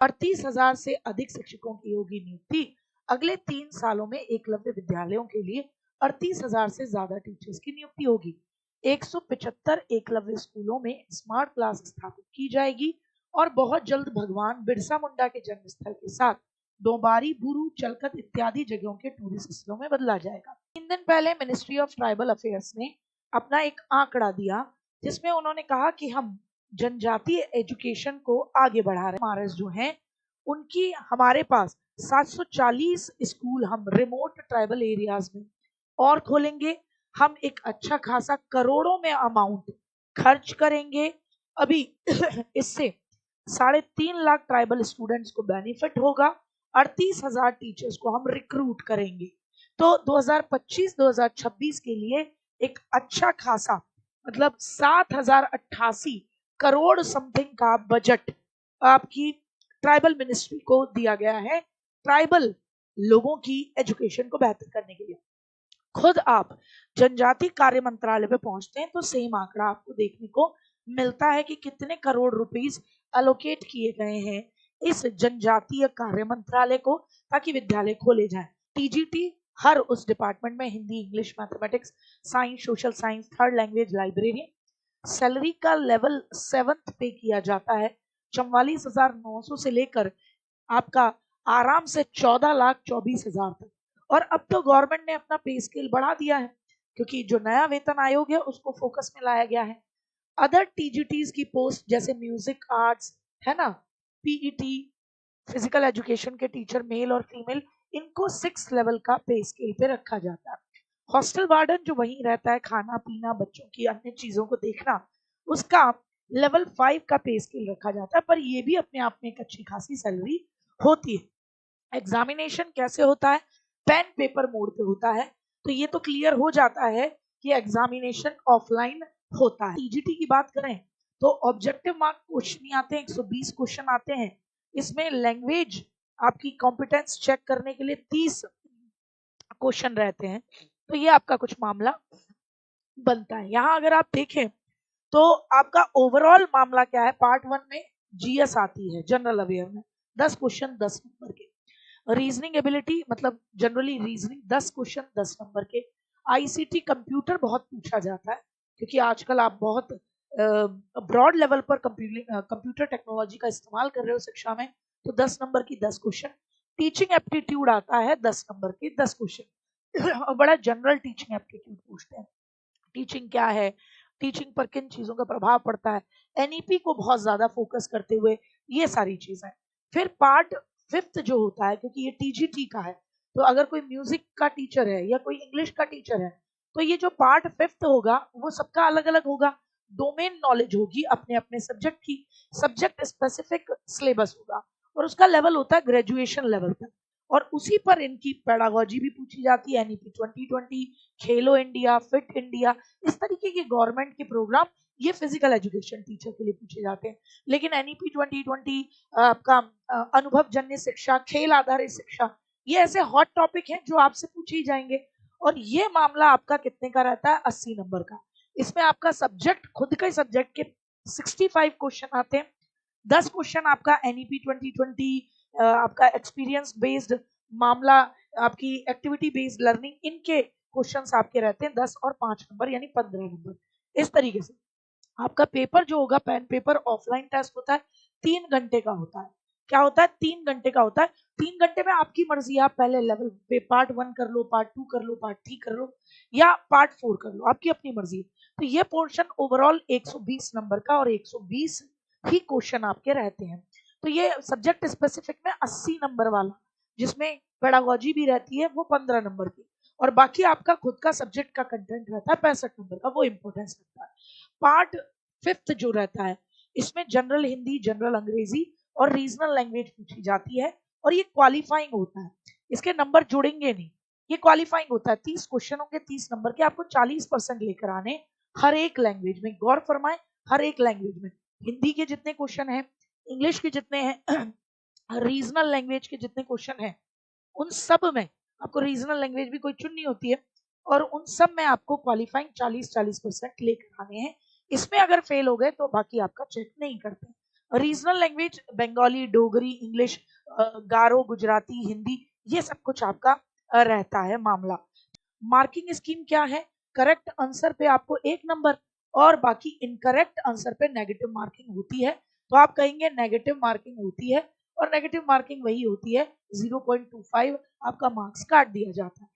38,000 से अधिक शिक्षकों की होगी नियुक्ति। अगले 3 सालों में एकलव्य विद्यालयों के लिए 38,000 से ज्यादा टीचर्स की नियुक्ति होगी। 175 एकलव्य स्कूलों में स्मार्ट क्लास स्थापित की जाएगी और बहुत जल्द भगवान बिरसा मुंडा के जन्मस्थल के साथ डोंबारी, बुरु, चलकत इत्यादि जगहों के टूरिस्ट स्थलों में बदला जाएगा। 3 दिन पहले मिनिस्ट्री ऑफ ट्राइबल अफेयर्स ने अपना एक आंकड़ा दिया जिसमें उन्होंने कहा कि हम जनजातीय एजुकेशन को आगे बढ़ा रहे हैं। महाराष्ट्र जो हैं उनकी हमारे पास 740 स्कूल हम रिमोट ट्राइबल एरियाज में और खोलेंगे। हम एक अच्छा खासा करोड़ों में अमाउंट खर्च करेंगे। अभी इससे 3.5 लाख ट्राइबल स्टूडेंट्स को बेनिफिट होगा। 38,000 टीचर्स को हम रिक्रूट करेंगे। तो 2025-2026 के लिए एक अच्छा खासा मतलब 7,088 करोड़ समथिंग का बजट आपकी ट्राइबल मिनिस्ट्री को दिया गया है ट्राइबल लोगों की एजुकेशन को बेहतर करने के लिए। खुद आप जनजाति कार्य मंत्रालय पे पहुंचते हैं तो सेम आंकड़ा आपको देखने को मिलता है कि कितने करोड़ रुपीस एलोकेट किए गए हैं इस जनजातीय कार्य मंत्रालय को ताकि विद्यालय खोले जाए। टीजीटी हर उस डिपार्टमेंट में Hindi, English, mathematics, science, social science, third language, library. Salary का लेवल 7th पे किया जाता है। 44,900 से लेकर आपका आराम से 14,24,000 तक। और अब तो गवर्नमेंट ने अपना पे स्केल बढ़ा दिया है क्योंकि जो नया वेतन आयोग है उसको फोकस में लाया गया है। अदर टीजीटीज की पोस्ट जैसे म्यूजिक, आर्ट्स है ना, पीईटी, फिजिकल एजुकेशन के टीचर मेल और फीमेल, इनको 6 लेवल का पे स्केल पे रखा जाता है। हॉस्टल वार्डन जो वहीं रहता है, खाना पीना, बच्चों की अन्य चीजों को देखना, उसका लेवल 5 का पे स्केल रखा जाता है। पर ये भी अपने आप में एक अच्छी खासी सैलरी होती है। एग्जामिनेशन कैसे होता है? पेन पेपर मोड पे होता है। तो ये तो क्लियर हो जाता है कि एग्जामिनेशन ऑफलाइन होता है। टीजीटी की बात करें तो ऑब्जेक्टिव मार्क क्वेश्चन आते हैं, 120 क्वेश्चन आते हैं। इसमें लैंग्वेज आपकी कॉम्पिटेंस चेक करने के लिए 30 क्वेश्चन रहते हैं। तो ये आपका कुछ मामला बनता है। यहाँ अगर आप देखें तो आपका ओवरऑल मामला क्या है? पार्ट 1 में जीएस आती है, जनरल अवेयर में 10 क्वेश्चन 10 नंबर के। रीजनिंग एबिलिटी मतलब जनरली रीजनिंग 10 क्वेश्चन 10 नंबर के। आईसीटी कंप्यूटर बहुत पूछा जाता है क्योंकि आजकल आप बहुत ब्रॉड लेवल पर कंप्यूटर टेक्नोलॉजी का इस्तेमाल कर रहे हो शिक्षा में, तो 10 नंबर की 10 क्वेश्चन। टीचिंग एप्टीट्यूड आता है 10 नंबर के 10 क्वेश्चन। और बड़ा जनरल टीचिंग एप्टीट्यूड पूछते हैं। टीचिंग क्या है, टीचिंग पर किन चीजों का प्रभाव पड़ता है, एनईपी को बहुत ज्यादा फोकस करते हुए ये सारी चीजें। फिर पार्ट 5 जो होता है, क्योंकि ये टीजीटी का है, तो अगर कोई म्यूजिक का टीचर है या कोई इंग्लिश का टीचर है तो ये जो पार्ट 5 होगा वो सबका अलग अलग होगा। डोमेन नॉलेज होगी अपने अपने सब्जेक्ट की, सब्जेक्ट स्पेसिफिक सिलेबस होगा और उसका लेवल होता है ग्रेजुएशन लेवल तक। और उसी पर इनकी पेडागोजी भी पूछी जाती है। एनईपी 2020, खेलो इंडिया, फिट इंडिया, इस तरीके के गवर्नमेंट के प्रोग्राम ये फिजिकल एजुकेशन टीचर के लिए पूछे जाते हैं। लेकिन एनईपी 2020 आपका अनुभव जन्य शिक्षा, खेल आधारित शिक्षा, ये ऐसे हॉट टॉपिक हैं जो आपसे पूछे ही जाएंगे। और ये मामला आपका कितने का रहता है? 80 नंबर का। इसमें आपका सब्जेक्ट, खुद के सब्जेक्ट के 65 क्वेश्चन आते हैं। 10 क्वेश्चन आपका एनईपी 2020 आपका एक्सपीरियंस बेस्ड मामला, आपकी एक्टिविटी बेस्ड लर्निंग, इनके क्वेश्चंस आपके रहते हैं 10 और 5 नंबर यानी 15 नंबर। इस तरीके से आपका पेपर जो होगा, पेन पेपर ऑफलाइन टेस्ट होता है, 3 घंटे का होता है। क्या होता है? 3 घंटे का होता है। 3 घंटे में आपकी मर्जी, आप पहले लेवल पे पार्ट 1 कर लो, पार्ट 2 कर लो, पार्ट 3 कर लो या पार्ट 4 कर लो, आपकी अपनी मर्जी। तो ये पोर्शन ओवरऑल 120 नंबर का और 120 ही क्वेश्चन आपके रहते हैं। तो ये सब्जेक्ट स्पेसिफिक में 80 नंबर वाला, जिसमें पेडागोजी भी रहती है, वो 15 नंबर की, और बाकी आपका खुद का सब्जेक्ट का कंटेंट रहता है 65 नंबर का, वो इंपोर्टेंस रखता है। पार्ट 5 जो रहता है इसमें जनरल हिंदी, जनरल अंग्रेजी और रीजनल लैंग्वेज पूछी जाती है और ये क्वालिफाइंग होता है। इसके नंबर जुड़ेंगे नहीं, ये क्वालिफाइंग होता है। 30 क्वेश्चन होंगे 30 नंबर के, आपको 40% लेकर आने हर एक लैंग्वेज में। गौर फरमाए, हर एक लैंग्वेज में। हिंदी के जितने क्वेश्चन हैं, इंग्लिश के जितने हैं, रीजनल लैंग्वेज के जितने क्वेश्चन हैं, उन सब में आपको रीजनल लैंग्वेज भी कोई चुननी होती है और उन सब में आपको क्वालिफाइंग 40% लेकर आने हैं। इसमें अगर फेल हो गए तो बाकी आपका चेक नहीं करते। Regional language Bengali, Dogri, English, Garo, Gujarati, Hindi, ये सब कुछ आपका रहता है मामला। मार्किंग स्कीम क्या है? करेक्ट आंसर पे आपको 1 नंबर और बाकी इनकरेक्ट आंसर पे नेगेटिव मार्किंग होती है। तो आप कहेंगे नेगेटिव मार्किंग होती है, और नेगेटिव मार्किंग वही होती है 0.25 आपका मार्क्स काट दिया जाता है।